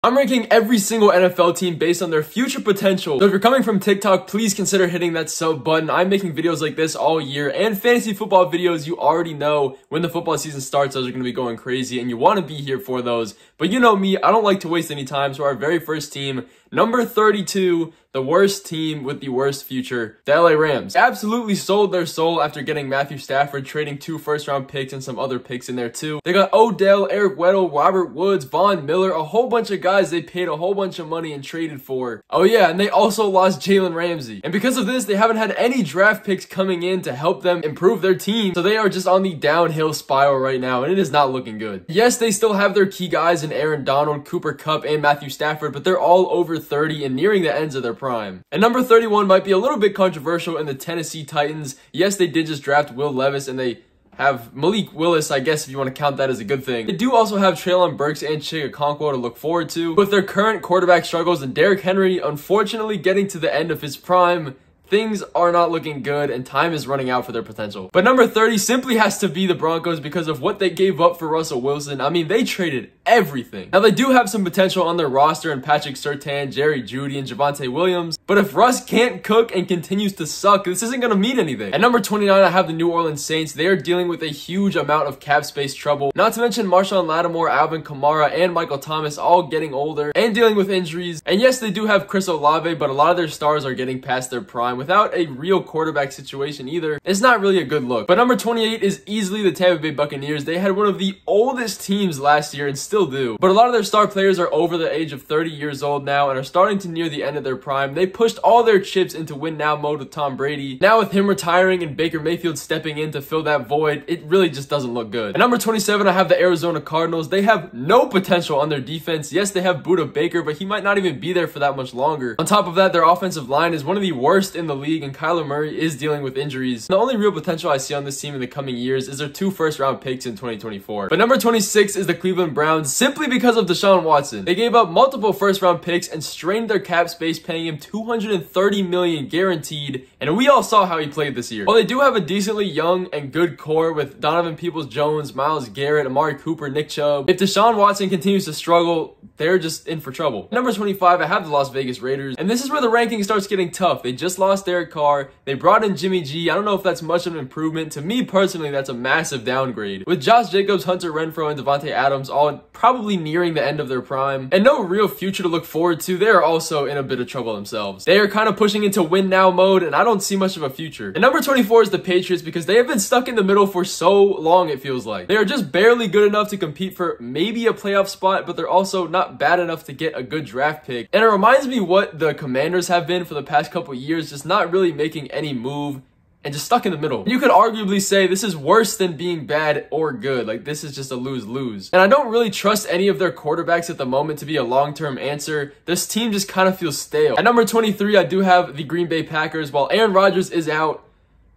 I'm ranking every single NFL team based on their future potential. So if you're coming from TikTok, please consider hitting that sub button. I'm making videos like this all year, and fantasy football videos. You already know when the football season starts, those are going to be going crazy, and you want to be here for those. But you know me, I don't like to waste any time, so our very first team, number 32, the worst team with the worst future, the LA Rams. Absolutely sold their soul after getting Matthew Stafford, trading 2 first-round picks and some other picks in there too. They got Odell, Eric Weddle, Robert Woods, Von Miller, a whole bunch of guys they paid a whole bunch of money and traded for. Oh yeah, and they also lost Jalen Ramsey. And because of this, they haven't had any draft picks coming in to help them improve their team. So they are just on the downhill spiral right now, and it is not looking good. Yes, they still have their key guys in Aaron Donald, Cooper Kupp, and Matthew Stafford, but they're all over 30 and nearing the ends of their prime. And number 31 might be a little bit controversial in the Tennessee Titans. Yes, they did just draft Will Levis, and they have Malik Willis, I guess, if you want to count that as a good thing. They do also have Treylon Burks and Chig Okonkwo to look forward to. With their current quarterback struggles and Derrick Henry unfortunately getting to the end of his prime, things are not looking good and time is running out for their potential. But number 30 simply has to be the Broncos because of what they gave up for Russell Wilson. I mean, they traded everything. Now, they do have some potential on their roster in Patrick Surtain, Jerry Jeudy, and Javonte Williams. But if Russ can't cook and continues to suck, this isn't going to mean anything. At number 29, I have the New Orleans Saints. They are dealing with a huge amount of cap space trouble. Not to mention Marshawn Lattimore, Alvin Kamara, and Michael Thomas all getting older and dealing with injuries. And yes, they do have Chris Olave, but a lot of their stars are getting past their prime without a real quarterback situation either. It's not really a good look. But number 28 is easily the Tampa Bay Buccaneers. They had one of the oldest teams last year and still do. But a lot of their star players are over the age of 30 years old now and are starting to near the end of their prime. They pushed all their chips into win now mode with Tom Brady. Now with him retiring and Baker Mayfield stepping in to fill that void, it really just doesn't look good. At number 27, I have the Arizona Cardinals. They have no potential on their defense. Yes, they have Budda Baker, but he might not even be there for that much longer. On top of that, their offensive line is one of the worst in the league, and Kyler Murray is dealing with injuries. The only real potential I see on this team in the coming years is their 2 first-round picks in 2024. But number 26 is the Cleveland Browns, simply because of Deshaun Watson. They gave up multiple first-round picks and strained their cap space, paying him $230 million guaranteed, and we all saw how he played this year. While they do have a decently young and good core with Donovan Peoples-Jones, Myles Garrett, Amari Cooper, Nick Chubb, if Deshaun Watson continues to struggle, they're just in for trouble. Number 25, I have the Las Vegas Raiders, and this is where the ranking starts getting tough. They just lost Derek Carr. They brought in Jimmy G. I don't know if that's much of an improvement. To me personally, that's a massive downgrade. With Josh Jacobs, Hunter Renfrow, and Devontae Adams all probably nearing the end of their prime and no real future to look forward to, they are also in a bit of trouble themselves. They are kind of pushing into win now mode, and I don't see much of a future. And number 24 is the Patriots because they have been stuck in the middle for so long, it feels like. They are just barely good enough to compete for maybe a playoff spot, but they're also not bad enough to get a good draft pick. And it reminds me what the Commanders have been for the past couple years, just not really making any move and just stuck in the middle. You could arguably say this is worse than being bad or good. Like, this is just a lose-lose. And I don't really trust any of their quarterbacks at the moment to be a long-term answer. This team just kind of feels stale. At number 23, I do have the Green Bay Packers. While Aaron Rodgers is out,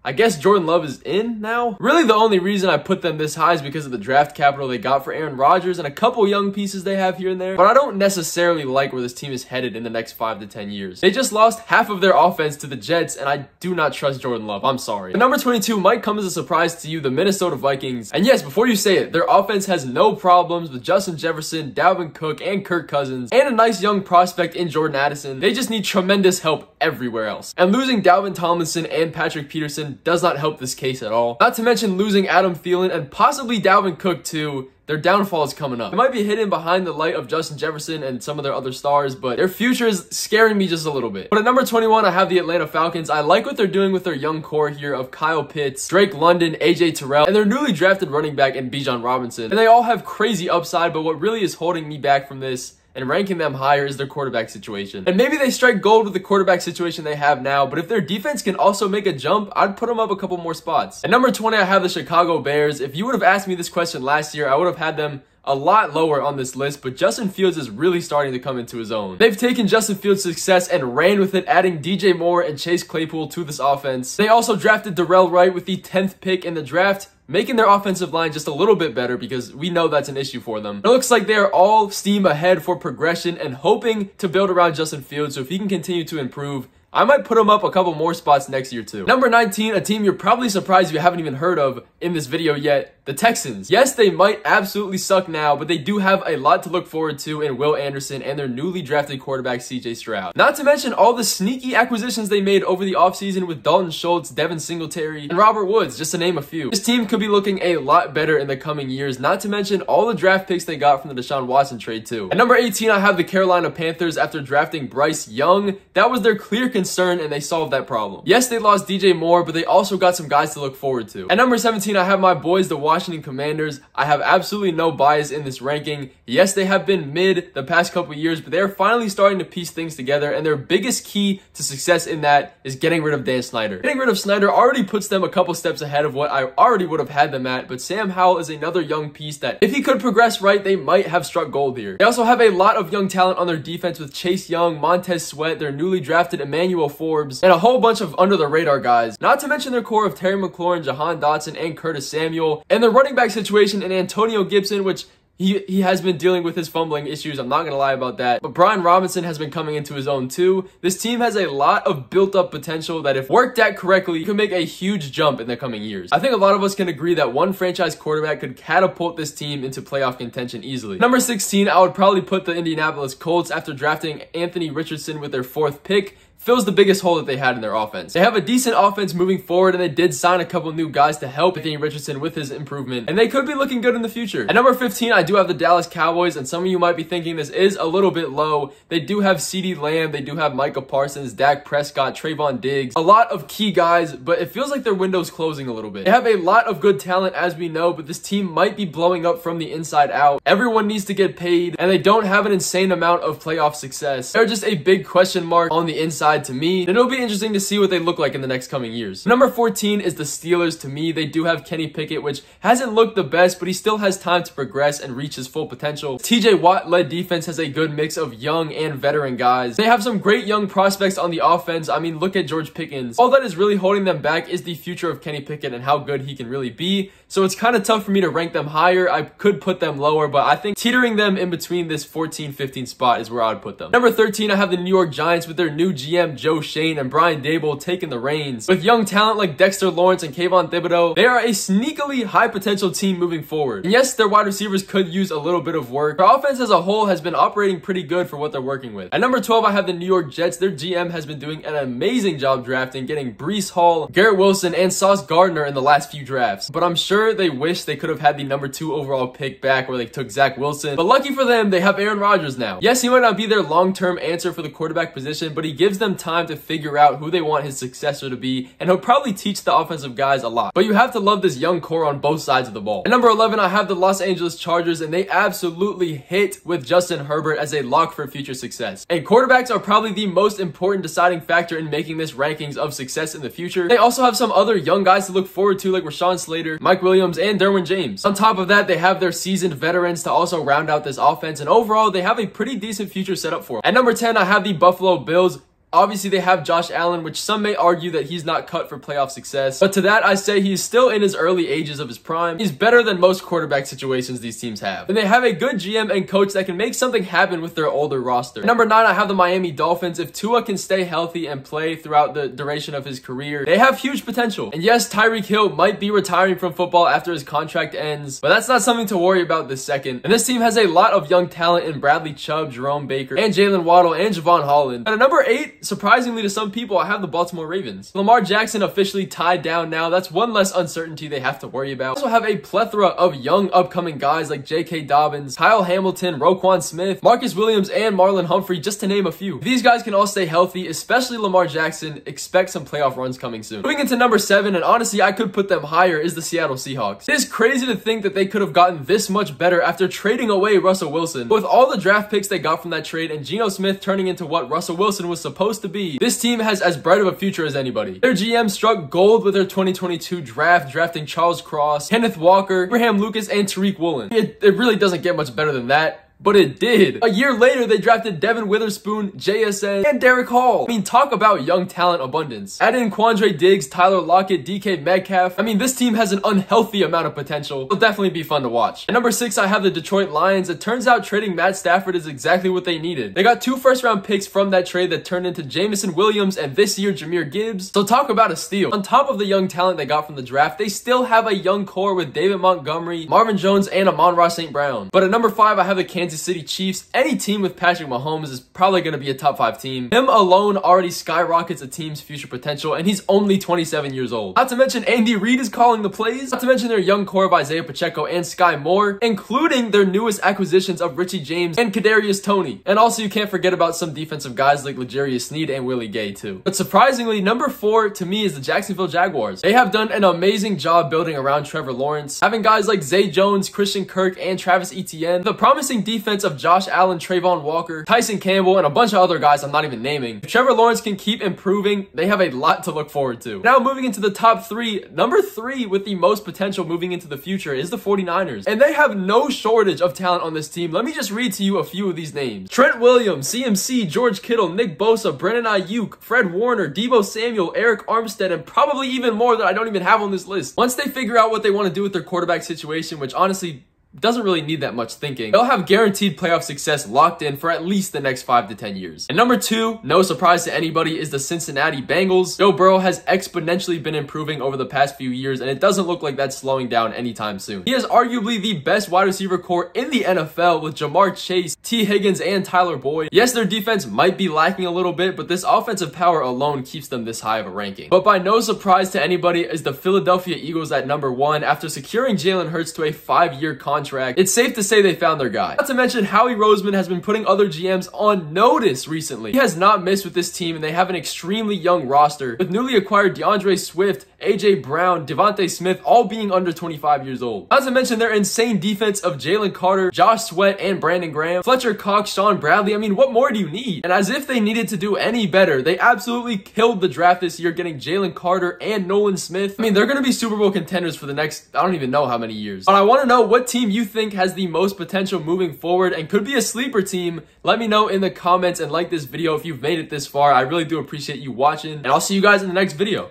I guess Jordan Love is in now. Really, the only reason I put them this high is because of the draft capital they got for Aaron Rodgers and a couple young pieces they have here and there. But I don't necessarily like where this team is headed in the next 5 to 10 years. They just lost half of their offense to the Jets, and I do not trust Jordan Love. I'm sorry. But number 22 might come as a surprise to you, the Minnesota Vikings. And yes, before you say it, their offense has no problems with Justin Jefferson, Dalvin Cook, and Kirk Cousins, and a nice young prospect in Jordan Addison. They just need tremendous help everywhere else. And losing Dalvin Tomlinson and Patrick Peterson does not help this case at all. Not to mention losing Adam Thielen and possibly Dalvin Cook too. Their downfall is coming up. It might be hidden behind the light of Justin Jefferson and some of their other stars, but their future is scaring me just a little bit. But at number 21, I have the Atlanta Falcons. I like what they're doing with their young core here of Kyle Pitts, Drake London, AJ Terrell, and their newly drafted running back in Bijan Robinson. And they all have crazy upside, but what really is holding me back from this and ranking them higher is their quarterback situation. And maybe they strike gold with the quarterback situation they have now, but if their defense can also make a jump, I'd put them up a couple more spots. At number 20, I have the Chicago Bears. If you would have asked me this question last year, I would have had them a lot lower on this list, but Justin Fields is really starting to come into his own. They've taken Justin Fields' success and ran with it, adding DJ Moore and Chase Claypool to this offense. They also drafted Darrell Wright with the 10th pick in the draft, making their offensive line just a little bit better because we know that's an issue for them. It looks like they're all steam ahead for progression and hoping to build around Justin Fields, so if he can continue to improve, I might put him up a couple more spots next year too. Number 19, a team you're probably surprised you haven't even heard of in this video yet, The Texans. Yes, they might absolutely suck now, but they do have a lot to look forward to in Will Anderson and their newly drafted quarterback CJ Stroud. Not to mention all the sneaky acquisitions they made over the offseason with Dalton Schultz, Devin Singletary, and Robert Woods, just to name a few. This team could be looking a lot better in the coming years, not to mention all the draft picks they got from the Deshaun Watson trade too. At number 18, I have the Carolina Panthers. After drafting Bryce Young, that was their clear concern and they solved that problem. Yes, they lost DJ Moore, but they also got some guys to look forward to. At number 17, I have my boys, the Washington Commanders. I have absolutely no bias in this ranking. Yes, they have been mid the past couple years, but they're finally starting to piece things together, and their biggest key to success in that is getting rid of Dan Snyder. Getting rid of Snyder already puts them a couple steps ahead of what I already would have had them at, but Sam Howell is another young piece that if he could progress right, they might have struck gold here. They also have a lot of young talent on their defense with Chase Young, Montez Sweat, their newly drafted Emmanuel Forbes, and a whole bunch of under-the-radar guys. Not to mention their core of Terry McLaurin, Jahan Dotson, and Curtis Samuel, and the running back situation in Antonio Gibson, which he has been dealing with his fumbling issues. I'm not going to lie about that. But Brian Robinson has been coming into his own too. This team has a lot of built-up potential that if worked at correctly, can make a huge jump in the coming years. I think a lot of us can agree that one franchise quarterback could catapult this team into playoff contention easily. Number 16, I would probably put the Indianapolis Colts after drafting Anthony Richardson with their 4th pick. Fills the biggest hole that they had in their offense. They have a decent offense moving forward, and they did sign a couple new guys to help Anthony Richardson with his improvement, and they could be looking good in the future. At number 15, I do have the Dallas Cowboys, and some of you might be thinking this is a little bit low. They do have CeeDee Lamb, they do have Micah Parsons, Dak Prescott, Trayvon Diggs, a lot of key guys, but it feels like their window's closing a little bit. They have a lot of good talent, as we know, but this team might be blowing up from the inside out. Everyone needs to get paid, and they don't have an insane amount of playoff success. They're just a big question mark on the inside to me, and it'll be interesting to see what they look like in the next coming years. Number 14 is the Steelers. To me, they do have Kenny Pickett, which hasn't looked the best, but he still has time to progress and reach his full potential. TJ Watt-led defense has a good mix of young and veteran guys. They have some great young prospects on the offense. I mean, look at George Pickens. All that is really holding them back is the future of Kenny Pickett and how good he can really be. So it's kind of tough for me to rank them higher. I could put them lower, but I think teetering them in between this 14-15 spot is where I would put them. Number 13, I have the New York Giants with their new GM, Joe Shane, and Brian Daboll taking the reins. With young talent like Dexter Lawrence and Kayvon Thibodeau, they are a sneakily high potential team moving forward. And yes, their wide receivers could use a little bit of work. Their offense as a whole has been operating pretty good for what they're working with. At number 12, I have the New York Jets. Their GM has been doing an amazing job drafting, getting Breece Hall, Garrett Wilson, and Sauce Gardner in the last few drafts. But I'm sure they wish they could have had the number 2 overall pick back where they took Zach Wilson. But lucky for them, they have Aaron Rodgers now. Yes, he might not be their long-term answer for the quarterback position, but he gives them time to figure out who they want his successor to be, and he'll probably teach the offensive guys a lot. But you have to love this young core on both sides of the ball. At number 11, I have the Los Angeles Chargers, and they absolutely hit with Justin Herbert as a lock for future success. And quarterbacks are probably the most important deciding factor in making this rankings of success in the future. They also have some other young guys to look forward to like Rashawn Slater, Mike Williams, and Derwin James. On top of that, they have their seasoned veterans to also round out this offense, and overall, they have a pretty decent future set up for them. At number 10, I have the Buffalo Bills. Obviously, they have Josh Allen, which some may argue that he's not cut for playoff success. But to that, I say he's still in his early ages of his prime. He's better than most quarterback situations these teams have. And they have a good GM and coach that can make something happen with their older roster. At number 9, I have the Miami Dolphins. If Tua can stay healthy and play throughout the duration of his career, they have huge potential. And yes, Tyreek Hill might be retiring from football after his contract ends, but that's not something to worry about this second. And this team has a lot of young talent in Bradley Chubb, Jerome Baker, and Jalen Waddle, and Javon Holland. And at number 8, surprisingly to some people, I have the Baltimore Ravens. Lamar Jackson officially tied down now. That's one less uncertainty they have to worry about. I also have a plethora of young upcoming guys like J.K. Dobbins, Kyle Hamilton, Roquan Smith, Marcus Williams, and Marlon Humphrey, just to name a few. If these guys can all stay healthy, especially Lamar Jackson, expect some playoff runs coming soon. Moving into number 7, and honestly I could put them higher, is the Seattle Seahawks. It is crazy to think that they could have gotten this much better after trading away Russell Wilson. But with all the draft picks they got from that trade and Geno Smith turning into what Russell Wilson was supposed to be, this team has as bright of a future as anybody. Their GM struck gold with their 2022 draft, drafting Charles Cross, Kenneth Walker, Abraham Lucas, and Tariq Woolen. It really doesn't get much better than that. but it did. A year later, they drafted Devin Witherspoon, JSN, and Derek Hall. I mean, talk about young talent abundance. Add in Quandre Diggs, Tyler Lockett, DK Metcalf. I mean, this team has an unhealthy amount of potential. It'll definitely be fun to watch. At number 6, I have the Detroit Lions. It turns out trading Matt Stafford is exactly what they needed. They got 2 first-round picks from that trade that turned into Jameson Williams and this year Jahmyr Gibbs. So talk about a steal. On top of the young talent they got from the draft, they still have a young core with David Montgomery, Marvin Jones, and Amon-Ra St. Brown. But at number 5, I have the Kansas City Chiefs. Any team with Patrick Mahomes is probably going to be a top 5 team. Him alone already skyrockets a team's future potential, and he's only 27 years old. Not to mention Andy Reid is calling the plays. Not to mention their young core of Isaiah Pacheco and Sky Moore, including their newest acquisitions of Richie James and Kadarius Toney. And also you can't forget about some defensive guys like L'Jarius Sneed and Willie Gay too. But surprisingly, number 4 to me is the Jacksonville Jaguars. They have done an amazing job building around Trevor Lawrence, having guys like Zay Jones, Christian Kirk, and Travis Etienne, the promising defense of Josh Allen, Trayvon Walker, Tyson Campbell, and a bunch of other guys I'm not even naming. If Trevor Lawrence can keep improving, they have a lot to look forward to. Now moving into the top 3, number 3 with the most potential moving into the future is the 49ers. And they have no shortage of talent on this team. Let me just read to you a few of these names. Trent Williams, CMC, George Kittle, Nick Bosa, Brandon Ayuk, Fred Warner, Deebo Samuel, Eric Armstead, and probably even more that I don't even have on this list. Once they figure out what they want to do with their quarterback situation, which honestly doesn't really need that much thinking, they'll have guaranteed playoff success locked in for at least the next 5 to 10 years. And number 2, no surprise to anybody, is the Cincinnati Bengals. Joe Burrow has exponentially been improving over the past few years, and it doesn't look like that's slowing down anytime soon. He has arguably the best wide receiver core in the NFL with Jamar Chase, T. Higgins, and Tyler Boyd. Yes, their defense might be lacking a little bit, but this offensive power alone keeps them this high of a ranking. But by no surprise to anybody is the Philadelphia Eagles at number 1 after securing Jalen Hurts to a 5-year contract. It's safe to say they found their guy. Not to mention Howie Roseman has been putting other GMs on notice recently. He has not missed with this team, and they have an extremely young roster with newly acquired DeAndre Swift, AJ Brown, Devontae Smith, all being under 25 years old. Not to mention their insane defense of Jalen Carter, Josh Sweat, and Brandon Graham, Fletcher Cox, Sean Bradley. I mean, what more do you need? And as if they needed to do any better, they absolutely killed the draft this year, getting Jalen Carter and Nolan Smith. I mean, they're going to be Super Bowl contenders for the next, I don't even know how many years. But I want to know what team you think has the most potential moving forward and could be a sleeper team. Let me know in the comments and like this video if you've made it this far. I really do appreciate you watching, and I'll see you guys in the next video.